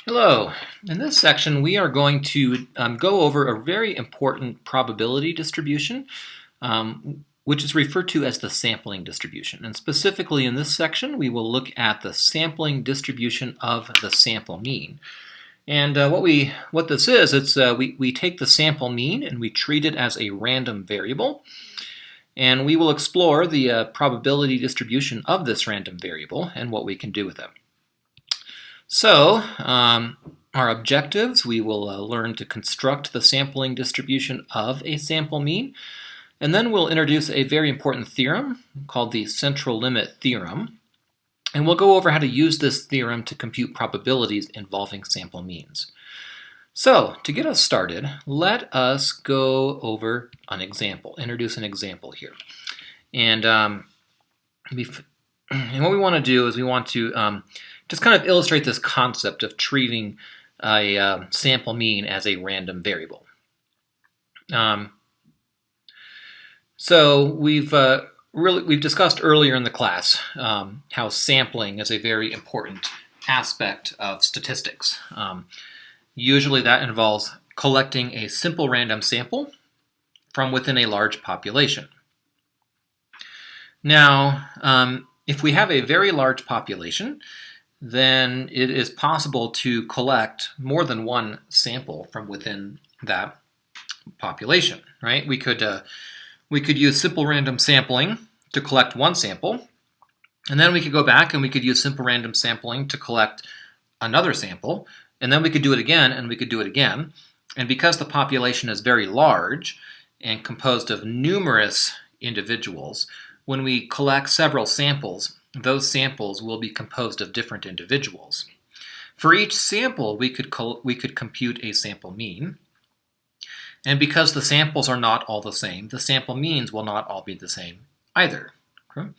Hello. In this section, we are going to go over a very important probability distribution, which is referred to as the sampling distribution. And specifically in this section, we will look at the sampling distribution of the sample mean. And what this is, we take the sample mean and we treat it as a random variable. And we will explore the probability distribution of this random variable and what we can do with it. So, our objectives, we will learn to construct the sampling distribution of a sample mean, and then we'll introduce a very important theorem called the central limit theorem, and we'll go over how to use this theorem to compute probabilities involving sample means. So, to get us started, let us go over an example, introduce an example here. And what we want to do is we want to just kind of illustrate this concept of treating a sample mean as a random variable. So we've discussed earlier in the class how sampling is a very important aspect of statistics. Usually that involves collecting a simple random sample from within a large population. Now, if we have a very large population, then it is possible to collect more than one sample from within that population, right? We could use simple random sampling to collect one sample, and then we could go back and we could use simple random sampling to collect another sample, and then we could do it again, and we could do it again. And because the population is very large and composed of numerous individuals, when we collect several samples, those samples will be composed of different individuals. For each sample, we could compute a sample mean. And because the samples are not all the same, the sample means will not all be the same either. Okay?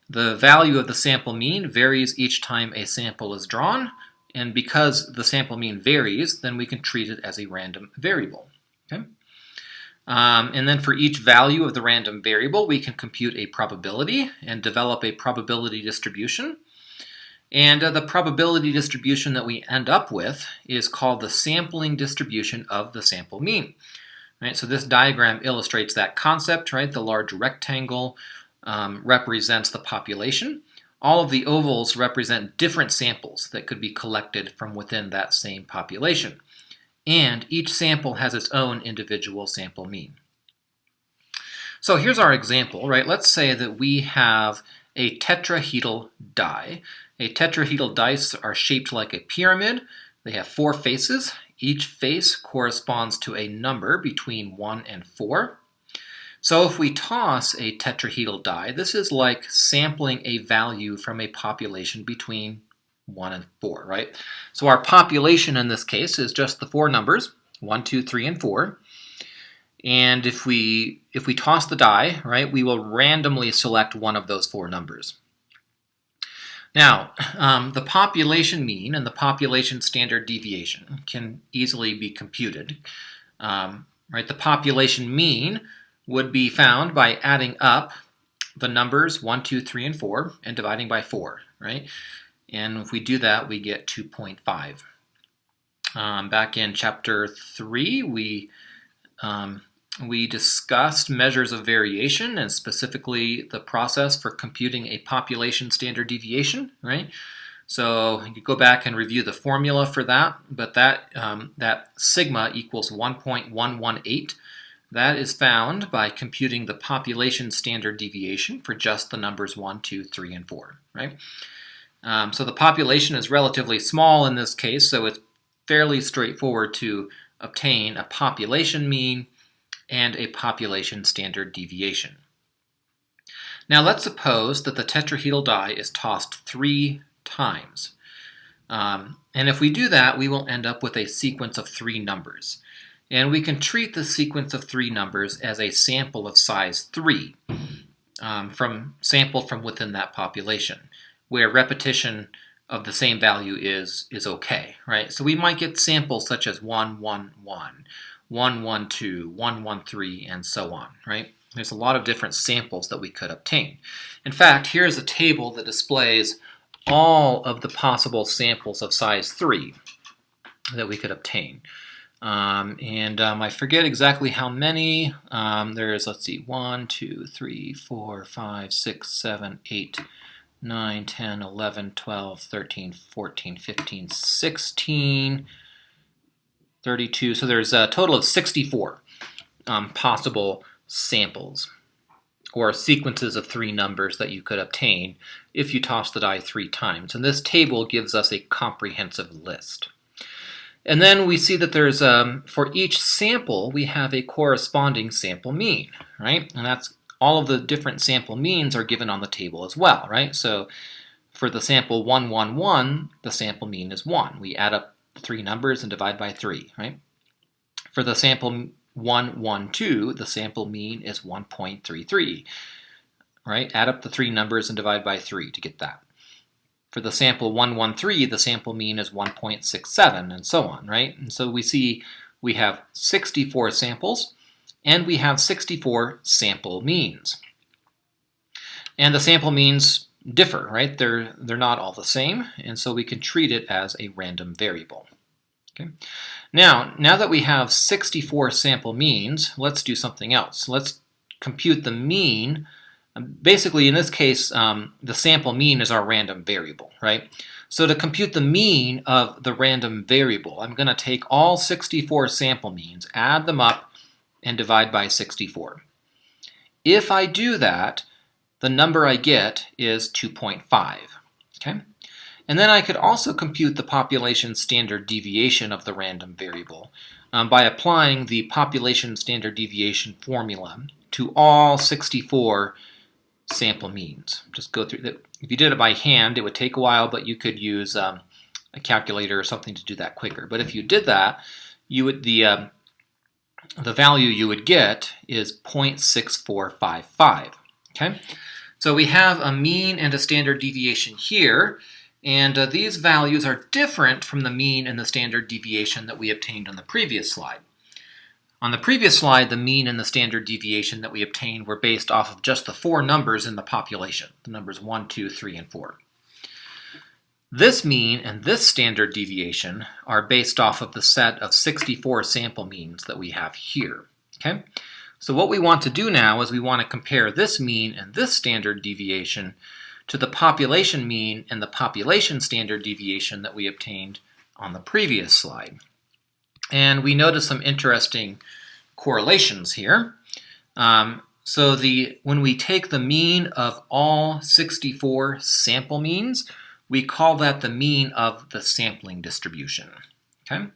The value of the sample mean varies each time a sample is drawn, and because the sample mean varies, then we can treat it as a random variable. Okay? And then for each value of the random variable, we can compute a probability and develop a probability distribution. And the probability distribution that we end up with is called the sampling distribution of the sample mean. Right? So this diagram illustrates that concept, right? The large rectangle represents the population. All of the ovals represent different samples that could be collected from within that same population. And each sample has its own individual sample mean. So here's our example, right? Let's say that we have a tetrahedral die. A tetrahedral dice are shaped like a pyramid. They have 4 faces. Each face corresponds to a number between 1 and 4. So if we toss a tetrahedral die, this is like sampling a value from a population between 1 and 4, right? So our population in this case is just the 4 numbers, 1, 2, 3, and 4. And if we toss the die, right, we will randomly select one of those 4 numbers. Now, the population mean and the population standard deviation can easily be computed. Right, the population mean would be found by adding up the numbers 1, 2, 3, and 4 and dividing by 4, right? And if we do that, we get 2.5. Back in chapter 3, we discussed measures of variation and specifically the process for computing a population standard deviation, right? So you could go back and review the formula for that, but that sigma equals 1.118. That is found by computing the population standard deviation for just the numbers 1, 2, 3, and 4, right? So the population is relatively small in this case, so it's fairly straightforward to obtain a population mean and a population standard deviation. Now let's suppose that the tetrahedral die is tossed 3 times. And if we do that, we will end up with a sequence of 3 numbers. And we can treat the sequence of 3 numbers as a sample of size 3, sampled from within that population, where repetition of the same value is okay, right? So we might get samples such as 1, 1, 1, 1, 1, 2, 1, 1, 3, and so on, right? There's a lot of different samples that we could obtain. In fact, here is a table that displays all of the possible samples of size 3. that we could obtain. I forget exactly how many. There's, let's see, 1, 2, 3, 4, 5, 6, 7, 8, 9, 10, 11, 12, 13, 14, 15, 16, 32. So there's a total of 64 possible samples or sequences of 3 numbers that you could obtain if you toss the die 3 times. And this table gives us a comprehensive list. And then we see that there's, for each sample, we have a corresponding sample mean, right? And that's all of the different sample means are given on the table as well, right? So for the sample 1, 1, 1, the sample mean is 1. We add up 3 numbers and divide by 3, right? For the sample 1, 1, 2, the sample mean is 1.33, right? Add up the 3 numbers and divide by 3 to get that. For the sample 113, the sample mean is 1.67, and so on, right? And so we see we have 64 samples, and we have 64 sample means. And the sample means differ, right? They're not all the same, and so we can treat it as a random variable. Okay. Now that we have 64 sample means, let's do something else. Let's compute the mean. Basically, in this case, the sample mean is our random variable, right? So to compute the mean of the random variable, I'm going to take all 64 sample means, add them up, and divide by 64. If I do that, the number I get is 2.5, okay? And then I could also compute the population standard deviation of the random variable by applying the population standard deviation formula to all 64 sample means. Just go through that. If you did it by hand, it would take a while, but you could use a calculator or something to do that quicker. But if you did that, you would the value you would get is 0.6455. Okay, so we have a mean and a standard deviation here, and these values are different from the mean and the standard deviation that we obtained on the previous slide. On the previous slide, the mean and the standard deviation that we obtained were based off of just the 4 numbers in the population, the numbers 1, 2, 3, and 4. This mean and this standard deviation are based off of the set of 64 sample means that we have here. Okay? So what we want to do now is we want to compare this mean and this standard deviation to the population mean and the population standard deviation that we obtained on the previous slide. And we notice some interesting correlations here. When we take the mean of all 64 sample means, we call that the mean of the sampling distribution. Okay?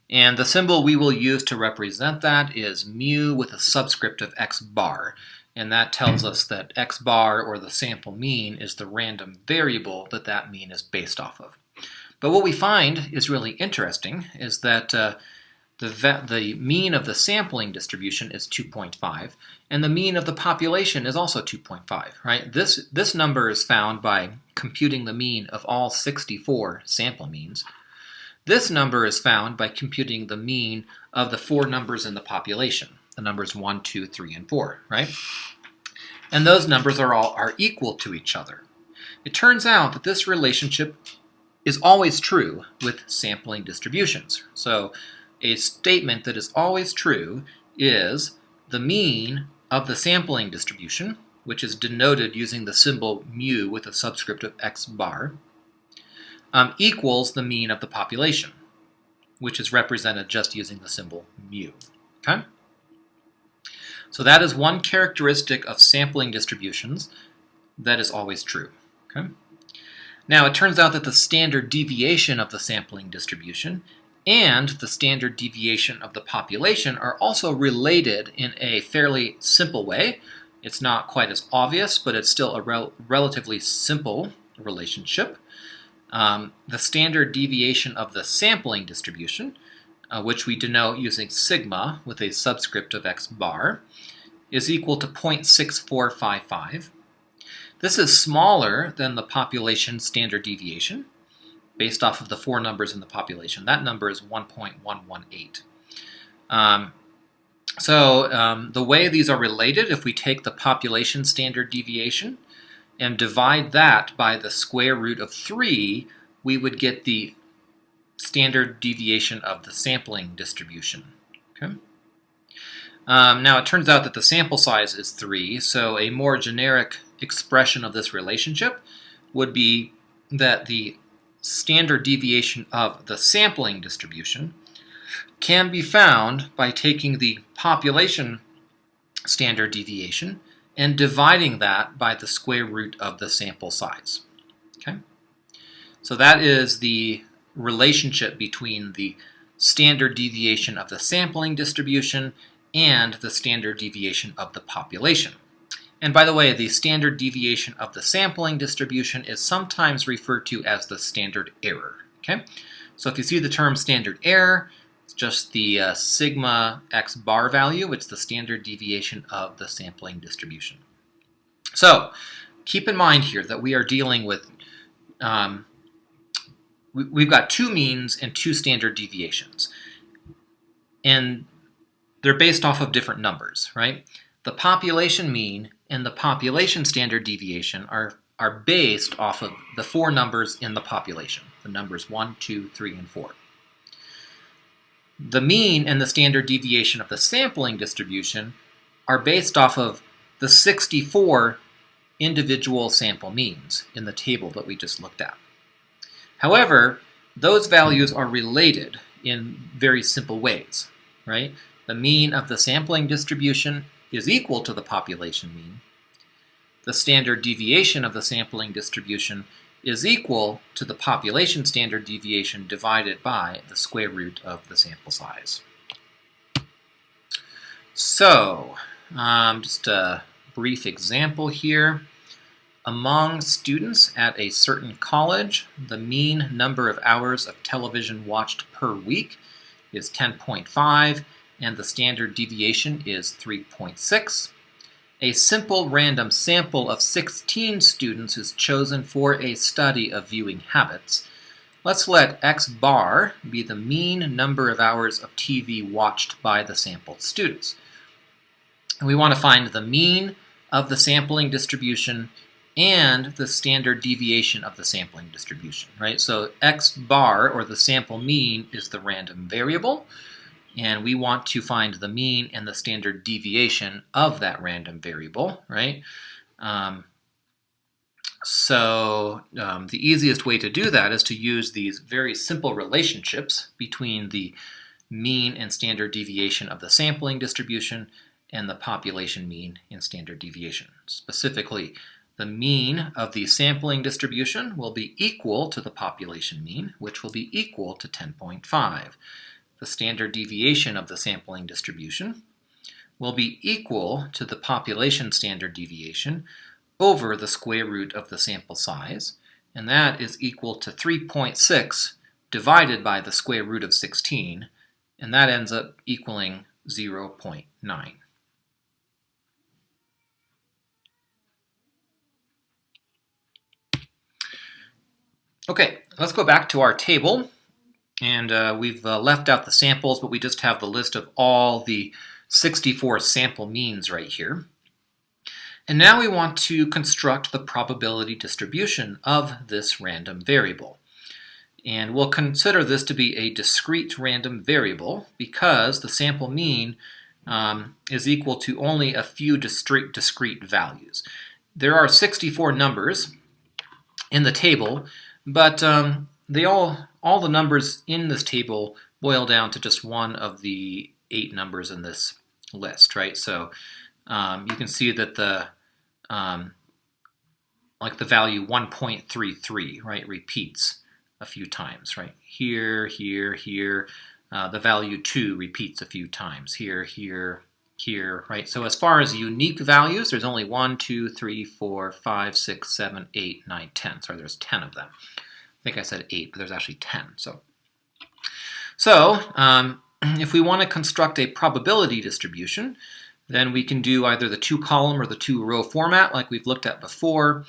And the symbol we will use to represent that is mu with a subscript of x bar. And that tells us that x bar, or the sample mean, is the random variable that mean is based off of. But what we find is really interesting is that the mean of the sampling distribution is 2.5, and the mean of the population is also 2.5, right? This number is found by computing the mean of all 64 sample means. This number is found by computing the mean of the 4 numbers in the population, the numbers 1, 2, 3, and 4, right? And those numbers are equal to each other. It turns out that this relationship is always true with sampling distributions. So a statement that is always true is the mean of the sampling distribution, which is denoted using the symbol mu with a subscript of x bar, equals the mean of the population, which is represented just using the symbol mu. Okay? So that is one characteristic of sampling distributions that is always true. Okay? Now, it turns out that the standard deviation of the sampling distribution and the standard deviation of the population are also related in a fairly simple way. It's not quite as obvious, but it's still a relatively simple relationship. The standard deviation of the sampling distribution, which we denote using sigma with a subscript of x bar, is equal to 0.6455. This is smaller than the population standard deviation, based off of the 4 numbers in the population. That number is 1.118. The way these are related, if we take the population standard deviation and divide that by the square root of 3, we would get the standard deviation of the sampling distribution. Okay. Now it turns out that the sample size is 3, so a more generic expression of this relationship would be that the standard deviation of the sampling distribution can be found by taking the population standard deviation and dividing that by the square root of the sample size. Okay? So that is the relationship between the standard deviation of the sampling distribution and the standard deviation of the population. And by the way, the standard deviation of the sampling distribution is sometimes referred to as the standard error. Okay? So if you see the term standard error, it's just the sigma x bar value. It's the standard deviation of the sampling distribution. So keep in mind here that we are dealing with, we've got 2 means and 2 standard deviations. And they're based off of different numbers, right? The population mean and the population standard deviation are based off of the 4 numbers in the population, the numbers 1, 2, 3, and 4. The mean and the standard deviation of the sampling distribution are based off of the 64 individual sample means in the table that we just looked at. However, those values are related in very simple ways, right? The mean of the sampling distribution is equal to the population mean. The standard deviation of the sampling distribution is equal to the population standard deviation divided by the square root of the sample size. So, just a brief example here. Among students at a certain college, the mean number of hours of television watched per week is 10.5, and the standard deviation is 3.6. A simple random sample of 16 students is chosen for a study of viewing habits. Let's let x bar be the mean number of hours of TV watched by the sampled students. And we want to find the mean of the sampling distribution and the standard deviation of the sampling distribution, right? So x bar, or the sample mean, is the random variable, and we want to find the mean and the standard deviation of that random variable, right? The easiest way to do that is to use these very simple relationships between the mean and standard deviation of the sampling distribution and the population mean and standard deviation. Specifically, the mean of the sampling distribution will be equal to the population mean, which will be equal to 10.5. The standard deviation of the sampling distribution will be equal to the population standard deviation over the square root of the sample size, and that is equal to 3.6 divided by the square root of 16, and that ends up equaling 0.9. Okay, let's go back to our table. And we've left out the samples, but we just have the list of all the 64 sample means right here. And now we want to construct the probability distribution of this random variable. And we'll consider this to be a discrete random variable because the sample mean is equal to only a few discrete values. There are 64 numbers in the table, but all the numbers in this table boil down to just one of the 8 numbers in this list, right? So you can see that the value 1.33, right, repeats a few times, right? Here, here, here. The value 2 repeats a few times. Here, here, here, right? So as far as unique values, there's only 1, 2, 3, 4, 5, 6, 7, 8, 9, 10. Sorry, there's 10 of them. I think I said 8, but there's actually 10. So if we want to construct a probability distribution, then we can do either the 2-column or the 2-row format like we've looked at before.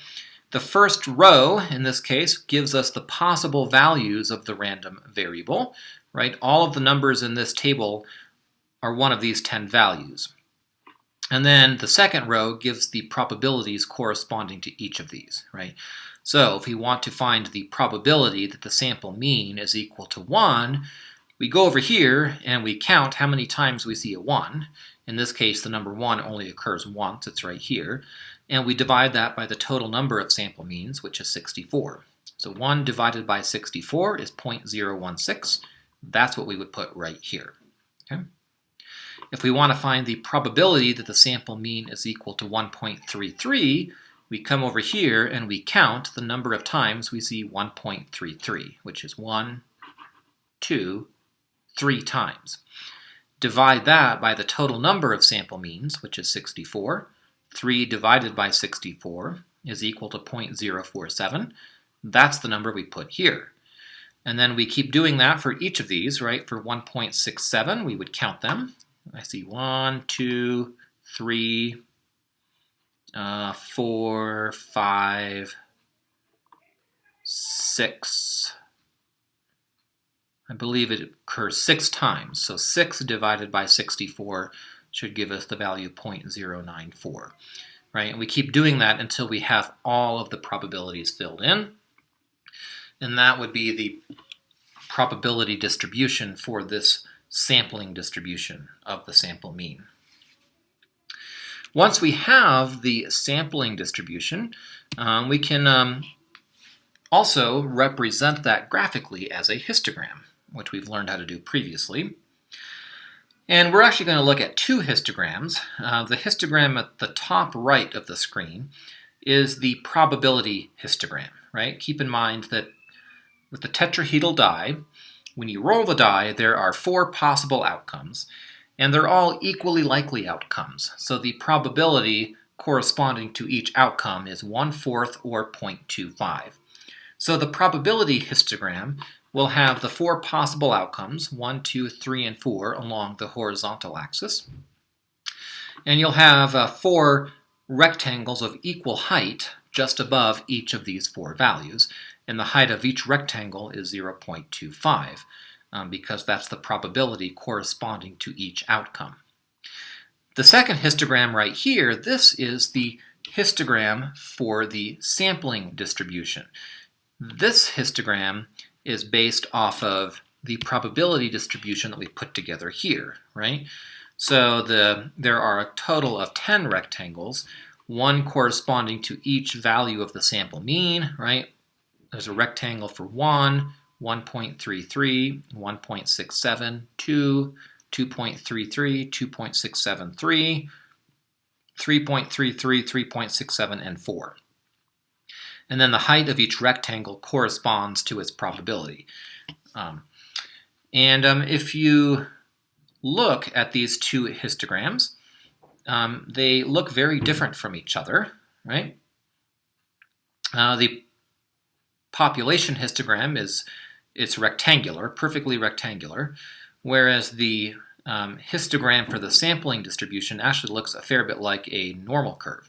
The first row, in this case, gives us the possible values of the random variable, right? All of the numbers in this table are one of these 10 values. And then the second row gives the probabilities corresponding to each of these, right? So if we want to find the probability that the sample mean is equal to 1, we go over here and we count how many times we see a 1. In this case, the number 1 only occurs once, it's right here. And we divide that by the total number of sample means, which is 64. So 1 divided by 64 is 0.016. That's what we would put right here. Okay? If we want to find the probability that the sample mean is equal to 1.33, we come over here and we count the number of times we see 1.33, which is 1, 2, 3 times. Divide that by the total number of sample means, which is 64. 3 divided by 64 is equal to 0.047. That's the number we put here. And then we keep doing that for each of these, right? For 1.67, we would count them. I see 1, 2, 3, 4, 5, 6. I believe it occurs 6 times. So 6 divided by 64 should give us the value 0.094. Right? And we keep doing that until we have all of the probabilities filled in. And that would be the probability distribution for this sampling distribution of the sample mean. Once we have the sampling distribution, we can also represent that graphically as a histogram, which we've learned how to do previously. And we're actually going to look at 2 histograms. The histogram at the top right of the screen is the probability histogram, right? Keep in mind that with the tetrahedral die, when you roll the die, there are 4 possible outcomes, and they're all equally likely outcomes. So the probability corresponding to each outcome is 1/4 or 0.25. So the probability histogram will have the 4 possible outcomes, 1, 2, 3, and 4, along the horizontal axis. And you'll have 4 rectangles of equal height just above each of these 4 values. And the height of each rectangle is 0.25, because that's the probability corresponding to each outcome. The second histogram right here, this is the histogram for the sampling distribution. This histogram is based off of the probability distribution that we put together here, right? So there are a total of 10 rectangles, one corresponding to each value of the sample mean, right? There's a rectangle for 1, 1.33, 1.67, 2, 2.33, 2.673, 3.33, 3.67, and 4. And then the height of each rectangle corresponds to its probability. If you look at these 2 histograms, they look very different from each other, right? The population histogram it's rectangular, perfectly rectangular, whereas the histogram for the sampling distribution actually looks a fair bit like a normal curve.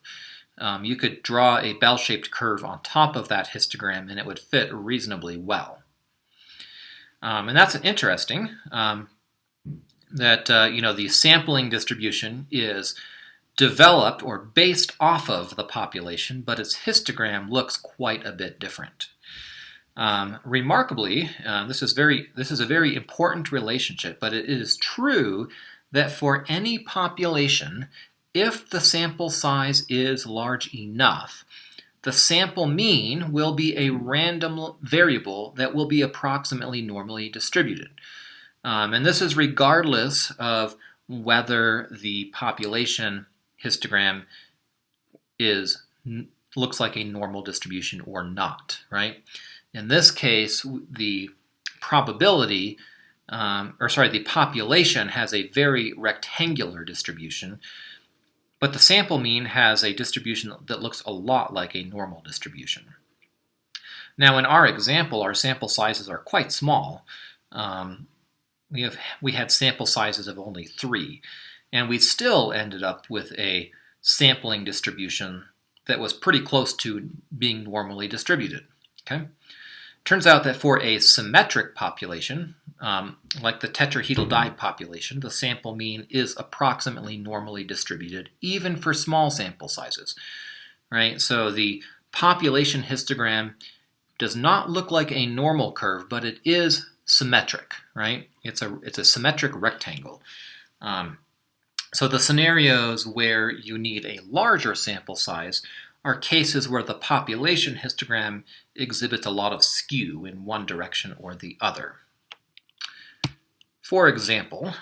You could draw a bell-shaped curve on top of that histogram and it would fit reasonably well. And that's interesting that the sampling distribution is developed or based off of the population, but its histogram looks quite a bit different. Remarkably, this is a very important relationship, but it is true that for any population, if the sample size is large enough, the sample mean will be a random variable that will be approximately normally distributed. And this is regardless of whether the population histogram looks like a normal distribution or not, right? In this case, the population has a very rectangular distribution, but the sample mean has a distribution that looks a lot like a normal distribution. Now, in our example, our sample sizes are quite small. We had sample sizes of only 3, and we still ended up with a sampling distribution that was pretty close to being normally distributed. Okay? Turns out that for a symmetric population, like the tetrahedral die population, the sample mean is approximately normally distributed, even for small sample sizes. Right? So the population histogram does not look like a normal curve, but it is symmetric, right? It's a symmetric rectangle. So the scenarios where you need a larger sample size are cases where the population histogram exhibits a lot of skew in one direction or the other. For example,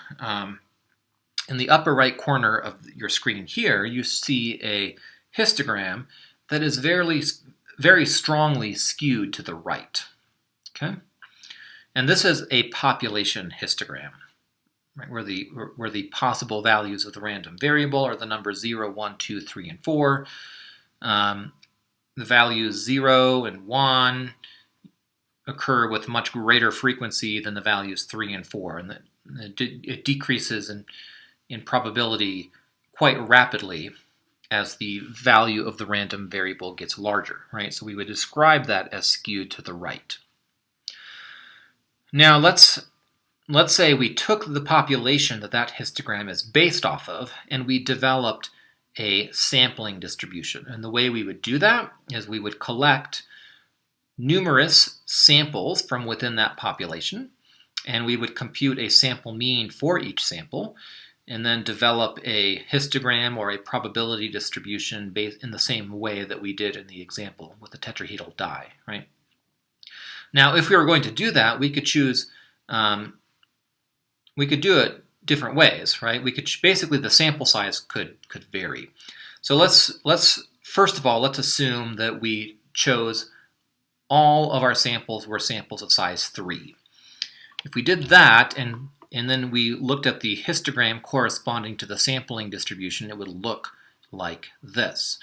in the upper right corner of your screen here, you see a histogram that is very strongly skewed to the right. Okay? And this is a population histogram, right, where the possible values of the random variable are the numbers 0, 1, 2, 3, and 4. The values 0 and 1 occur with much greater frequency than the values 3 and 4, and it decreases in probability quite rapidly as the value of the random variable gets larger, right? So we would describe that as skewed to the right. Now let's say we took the population that histogram is based off of, and we developed a sampling distribution. And the way we would do that is we would collect numerous samples from within that population, and we would compute a sample mean for each sample, and then develop a histogram or a probability distribution based in the same way that we did in the example with the tetrahedral die, right? Now, if we were going to do that, we could choose, we could do it different ways, right? We could basically the sample size could vary. So let's first of all, let's assume that we chose all of our samples were samples of size 3. If we did that and then we looked at the histogram corresponding to the sampling distribution, it would look like this.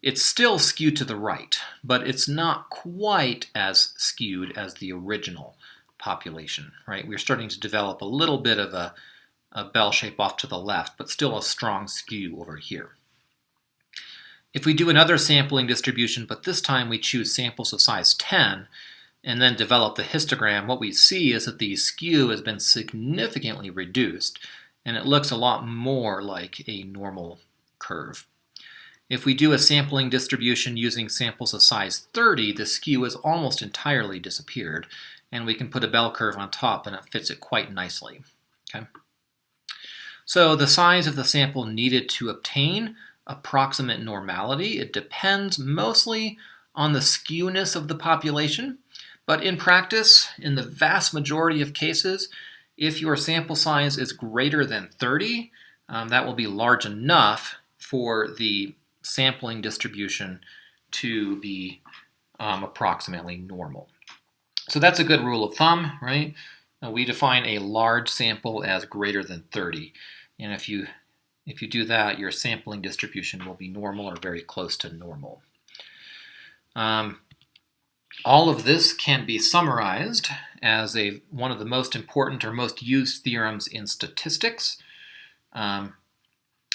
It's still skewed to the right, but it's not quite as skewed as the original population, right? We're starting to develop a little bit of a bell shape off to the left, but still a strong skew over here. If we do another sampling distribution, but this time we choose samples of size 10, and then develop the histogram, what we see is that the skew has been significantly reduced, and it looks a lot more like a normal curve. If we do a sampling distribution using samples of size 30, the skew has almost entirely disappeared, and we can put a bell curve on top and it fits it quite nicely. Okay? So the size of the sample needed to obtain approximate normality, it depends mostly on the skewness of the population, but in practice, in the vast majority of cases, if your sample size is greater than 30, that will be large enough for the sampling distribution to be approximately normal. So that's a good rule of thumb, right? We define a large sample as greater than 30. And if you do that, your sampling distribution will be normal or very close to normal. All of this can be summarized as one of the most important or most used theorems in statistics,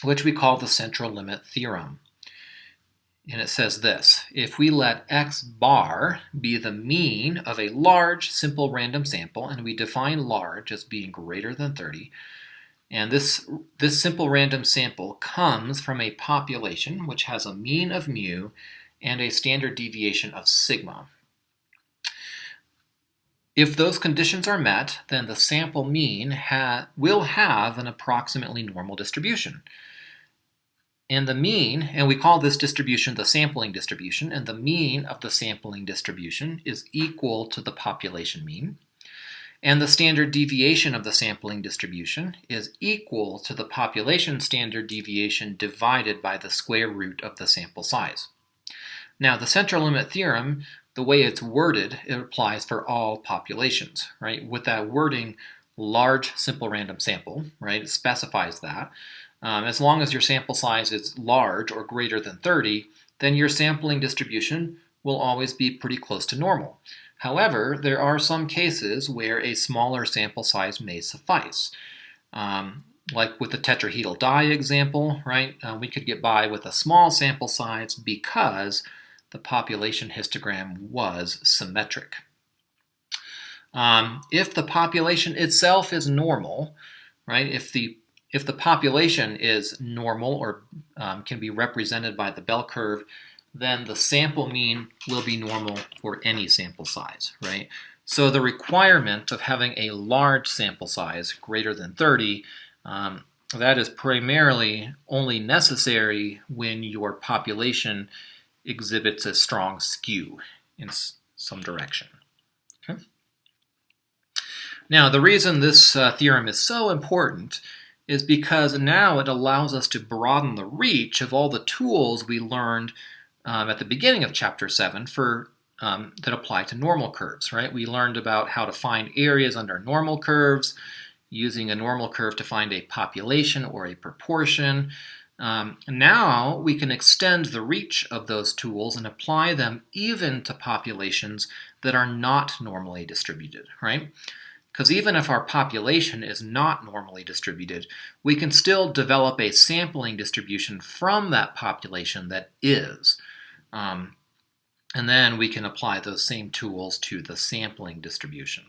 which we call the central limit theorem. And it says this: if we let x bar be the mean of a large simple random sample, and we define large as being greater than 30, and this simple random sample comes from a population which has a mean of mu and a standard deviation of sigma. If those conditions are met, then the sample mean will have an approximately normal distribution. And the mean, and we call this distribution the sampling distribution, and the mean of the sampling distribution is equal to the population mean. And the standard deviation of the sampling distribution is equal to the population standard deviation divided by the square root of the sample size. Now, the central limit theorem, the way it's worded, it applies for all populations, right? With that wording, large simple random sample, right? It specifies that. As long as your sample size is large or greater than 30, then your sampling distribution will always be pretty close to normal. However, there are some cases where a smaller sample size may suffice. Like with the tetrahedral die example, right? We could get by with a small sample size because the population histogram was symmetric. If the population itself is normal, right? If the population is normal or can be represented by the bell curve then the sample mean will be normal for any sample size, right? So the requirement of having a large sample size, greater than 30, that is primarily only necessary when your population exhibits a strong skew in some direction. Okay? Now, the reason this theorem is so important is because now it allows us to broaden the reach of all the tools we learned at the beginning of Chapter 7 that apply to normal curves, right? We learned about how to find areas under normal curves, using a normal curve to find a population or a proportion. Now we can extend the reach of those tools and apply them even to populations that are not normally distributed, right? Because even if our population is not normally distributed, we can still develop a sampling distribution from that population that is. And then we can apply those same tools to the sampling distribution.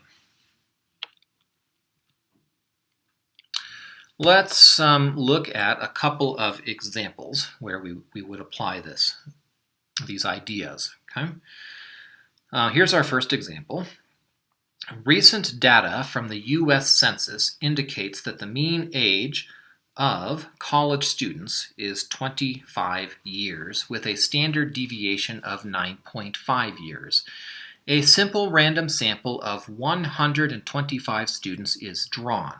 Let's look at a couple of examples where we would apply these ideas. Okay? Here's our first example. Recent data from the U.S. Census indicates that the mean age of college students is 25 years, with a standard deviation of 9.5 years. A simple random sample of 125 students is drawn.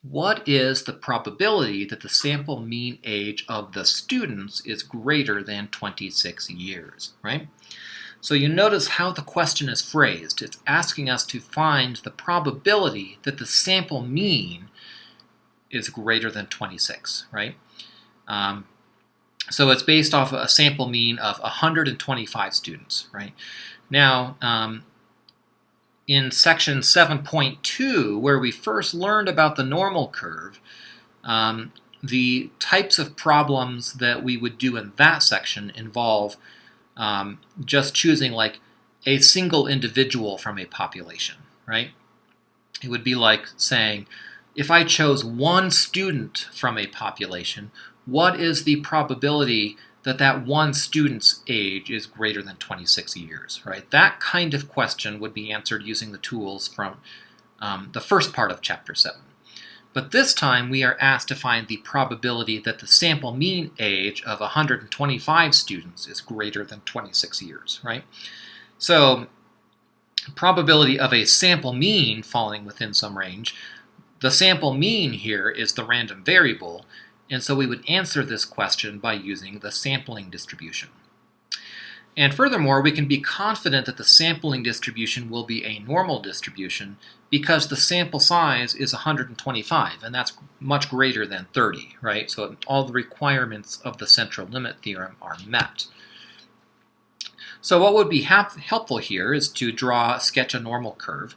What is the probability that the sample mean age of the students is greater than 26 years, right? So you notice how the question is phrased. It's asking us to find the probability that the sample mean is greater than 26, right? So it's based off a sample mean of 125 students, right? Now, in section 7.2, where we first learned about the normal curve, the types of problems that we would do in that section involve just choosing like a single individual from a population, right? It would be like saying, if I chose one student from a population, what is the probability that that one student's age is greater than 26 years, right? That kind of question would be answered using the tools from the first part of Chapter 7. But this time we are asked to find the probability that the sample mean age of 125 students is greater than 26 years, right? So probability of a sample mean falling within some range. The sample mean here is the random variable, and so we would answer this question by using the sampling distribution. And furthermore, we can be confident that the sampling distribution will be a normal distribution because the sample size is 125, and that's much greater than 30, right? So all the requirements of the central limit theorem are met. So what would be helpful here is to sketch a normal curve.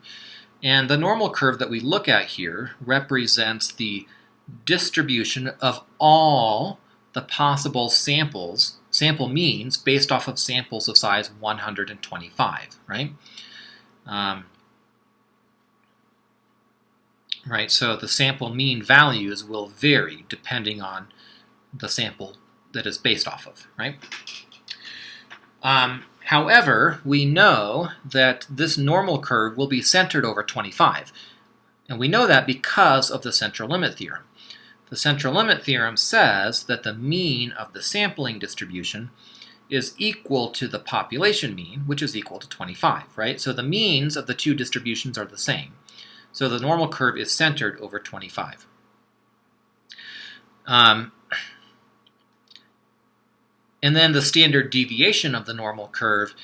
And the normal curve that we look at here represents the distribution of all the possible sample means based off of samples of size 125, right? Right, so the sample mean values will vary depending on the sample that is based off of, right? However, we know that this normal curve will be centered over 25. And we know that because of the central limit theorem. The central limit theorem says that the mean of the sampling distribution is equal to the population mean, which is equal to 25, right? So the means of the two distributions are the same. So the normal curve is centered over 25. And then the standard deviation of the normal curve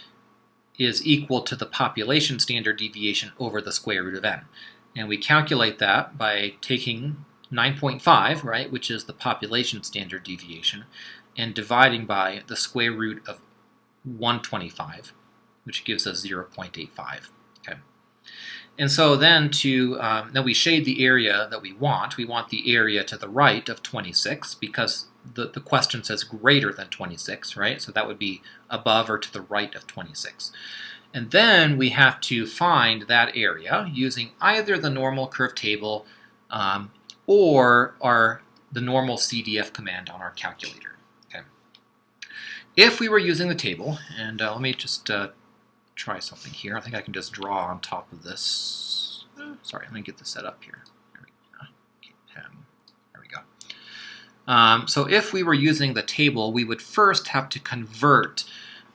is equal to the population standard deviation over the square root of n. And we calculate that by taking 9.5, right, which is the population standard deviation, and dividing by the square root of 125, which gives us 0.85. Okay. And so then then we shade the area that we want. We want the area to the right of 26 because the question says greater than 26, right? So that would be above or to the right of 26. And then we have to find that area using either the normal curve table or the normal CDF command on our calculator. Okay. if we were using the table, and let me just try something here. I think I can just draw on top of this. Sorry, let me get this set up here. There we go. Okay, pen. There we go. So if we were using the table, we would first have to convert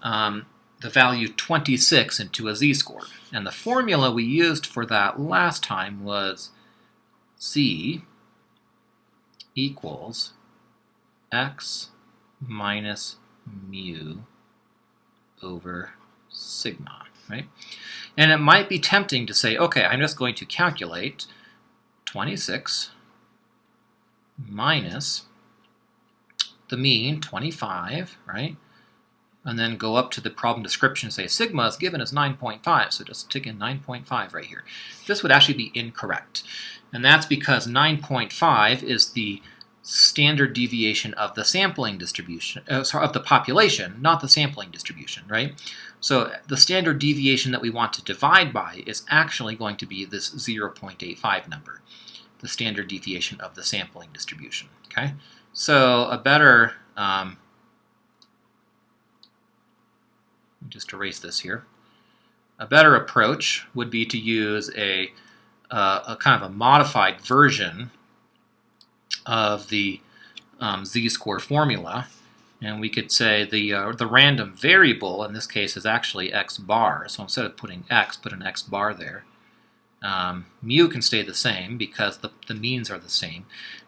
the value 26 into a z-score. And the formula we used for that last time was z equals x minus mu over sigma, right? And it might be tempting to say, okay, I'm just going to calculate 26 minus the mean, 25, right? And then go up to the problem description and say sigma is given as 9.5, so just stick in 9.5 right here. This would actually be incorrect. And that's because 9.5 is the standard deviation of the sampling distribution, of the population, not the sampling distribution, right? So the standard deviation that we want to divide by is actually going to be this 0.85 number, the standard deviation of the sampling distribution, okay? So a better, just erase this here, a better approach would be to use a kind of a modified version of the z-score formula, and we could say the random variable in this case is actually x bar. So instead of putting x, put an x bar there. Mu can stay the same because the means are the same,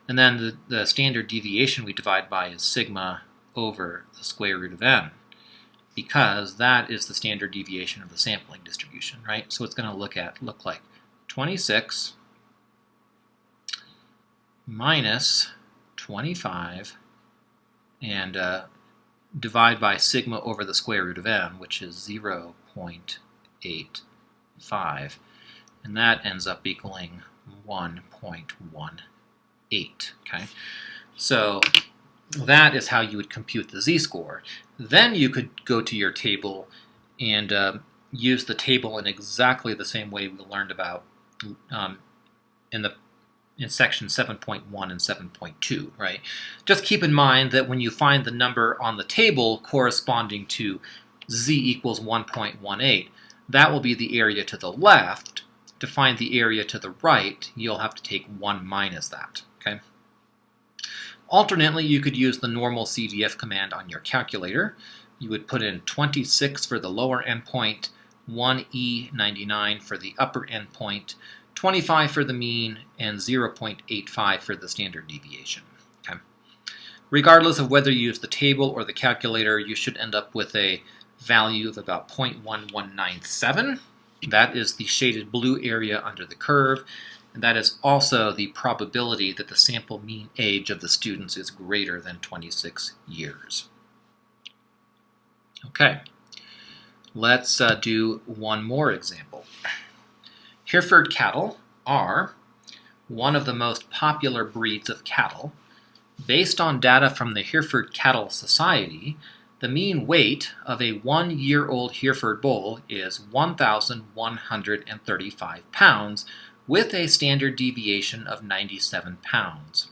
and then the standard deviation we divide by is sigma over the square root of n, because that is the standard deviation of the sampling distribution, right? So it's going to look like 26 minus 25 and divide by sigma over the square root of n, which is 0.85, and that ends up equaling 1.18, okay? So that is how you would compute the z-score. Then you could go to your table and use the table in exactly the same way we learned about in section 7.1 and 7.2, right? Just keep in mind that when you find the number on the table corresponding to z equals 1.18, that will be the area to the left. To find the area to the right, you'll have to take 1 minus that, okay? Alternately, you could use the normal CDF command on your calculator. You would put in 26 for the lower endpoint, 1E99 for the upper endpoint, 25 for the mean, and 0.85 for the standard deviation. Okay. Regardless of whether you use the table or the calculator, you should end up with a value of about 0.1197. That is the shaded blue area under the curve, and that is also the probability that the sample mean age of the students is greater than 26 years. Okay, let's do one more example. Hereford cattle are one of the most popular breeds of cattle. Based on data from the Hereford Cattle Society, the mean weight of a 1-year-old Hereford bull is 1,135 pounds with a standard deviation of 97 pounds.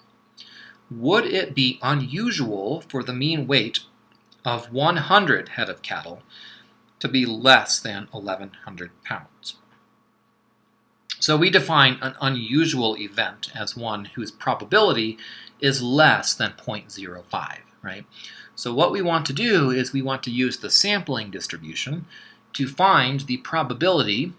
Would it be unusual for the mean weight of 100 head of cattle to be less than 1,100 pounds? So we define an unusual event as one whose probability is less than 0.05, right? So what we want to do is we want to use the sampling distribution to find the probability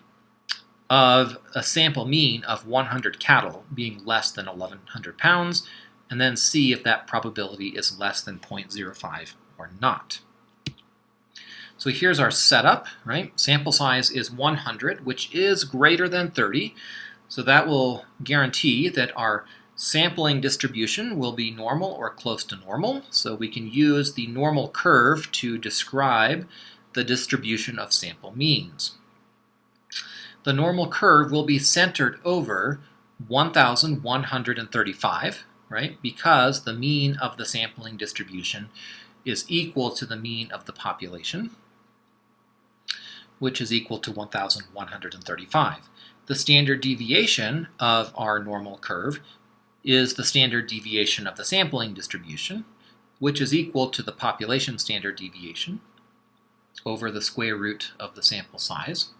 of a sample mean of 100 cattle being less than 1,100 pounds, and then see if that probability is less than 0.05 or not. So here's our setup, right? Sample size is 100, which is greater than 30. So that will guarantee that our sampling distribution will be normal or close to normal. So we can use the normal curve to describe the distribution of sample means. The normal curve will be centered over 1,135, right? Because the mean of the sampling distribution is equal to the mean of the population, which is equal to 1,135. The standard deviation of our normal curve is the standard deviation of the sampling distribution, which is equal to the population standard deviation over the square root of the sample size,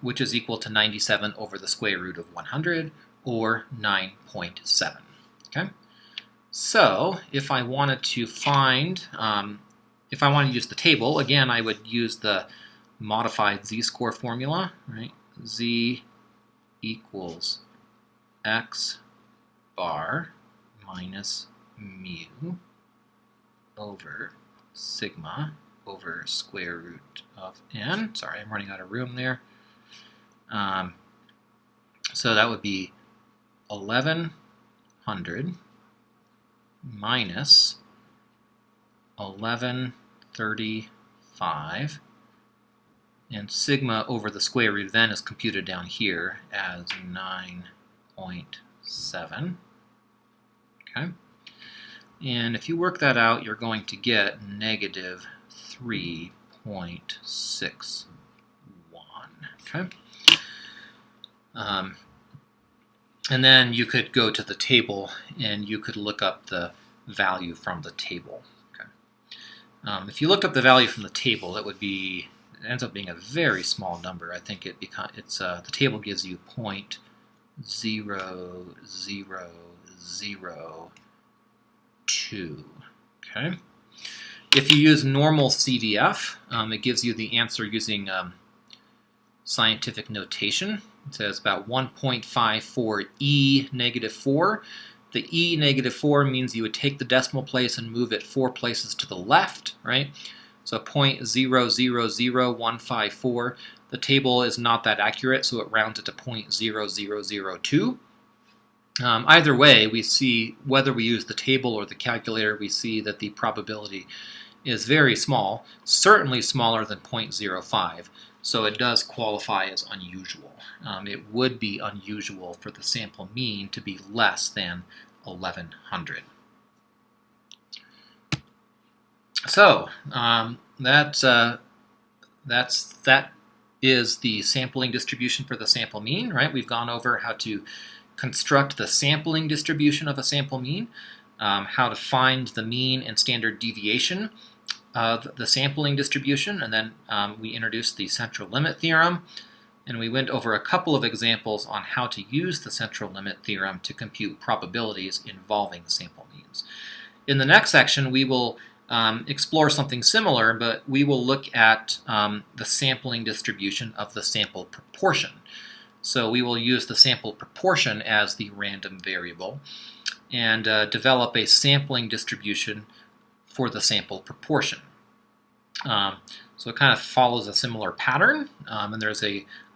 which is equal to 97 over the square root of 100, or 9.7. Okay? So if I wanted to find, if I want to use the table, again, I would use the modified z-score formula, right? Z equals x bar minus mu over sigma over square root of n. Sorry, I'm running out of room there. So that would be 1100 minus 1135, and sigma over the square root of n is computed down here as 9.7. Okay, and if you work that out, you're going to get negative 3.61. Okay. And then you could go to the table and you could look up the value from the table. Okay. If you looked up the value from the table, it ends up being a very small number. I think the table gives you 0.0002. Okay. If you use normal CDF, it gives you the answer using scientific notation. It says about 1.54 E negative 4. The E negative 4 means you would take the decimal place and move it 4 places to the left, right? So 0.000154. The table is not that accurate, so it rounds it to 0.0002. Either way, we see, whether we use the table or the calculator, we see that the probability is very small, certainly smaller than 0.05. So it does qualify as unusual. It would be unusual for the sample mean to be less than 1100. So that is the sampling distribution for the sample mean, right? We've gone over how to construct the sampling distribution of a sample mean, how to find the mean and standard deviation of the sampling distribution, and then we introduced the central limit theorem, and we went over a couple of examples on how to use the central limit theorem to compute probabilities involving sample means. In the next section, we will explore something similar, but we will look at the sampling distribution of the sample proportion. So we will use the sample proportion as the random variable and develop a sampling distribution for the sample proportion. So it kind of follows a similar pattern, and there's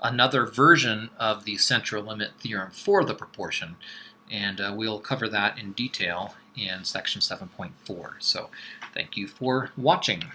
another version of the central limit theorem for the proportion, and we'll cover that in detail in section 7.4. So thank you for watching.